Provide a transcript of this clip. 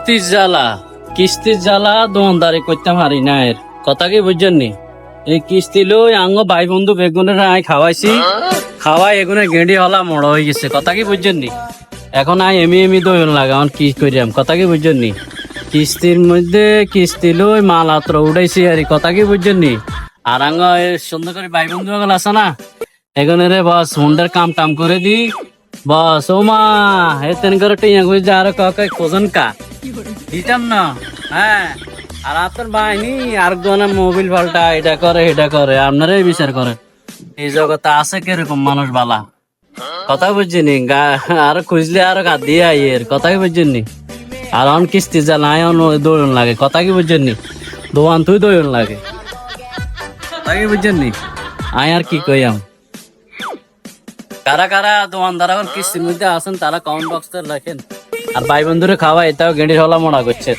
কিস্তির জ্বালা দোকানদারি করতে পারি না। এর কথা কি বুঝছেন নি? এই কিস্তি লই আঙ্গ ভাই বন্ধু বেগুনের আয় খাওয়াইছি, খাওয়াই এগুনের গেঁড়ি হলা মড় হয়ে গেছে। কথা কি বুঝছেন নি? এখন আয় এমি দইন লাগে, এখন কি করিয়াম? কথা কি বুঝছেন নি? কিস্তির মধ্যে কিস্তি লই মাল আত্র উড়াইছি আর কথা কি বুঝছেন নি? আর আঙ্গ সুন্দর করে ভাই বন্ধু গেল আছে না, এগুনের বস হুন্ডের কাম টাম করে দি বস। ও মা তেন করে টিয়া খুঁজছে আর কাকে খোঁজন কা দিতাম না। হ্যাঁ, আর আপনার বাহিনী আর জনের মোবিল পাল্টা এটা করে আপনারাই বিচার করে। এই জগতে আছে কিরকম মানুষ বালা? কথা বুঝছিনি? আর খুঁজলে আর গা দিয়ে আইয়ের। কথা কি বুঝছেন? আর অন কিস্তি জ্বালায় দৌড়ন লাগে। কথা কি বুঝছেন? দোয়ান তুই দৌড়ন লাগে। কথা কি বুঝছেন? আয় আর কি কইয়াম? কারা কারা দোকানদার এখন কিস্তির মধ্যে আছেন তারা কমেন্ট বক্সে লেখেন। আর ভাই বন্ধুরে খাওয়া এটাও গেঁড়ির হলা মোড়া করছে।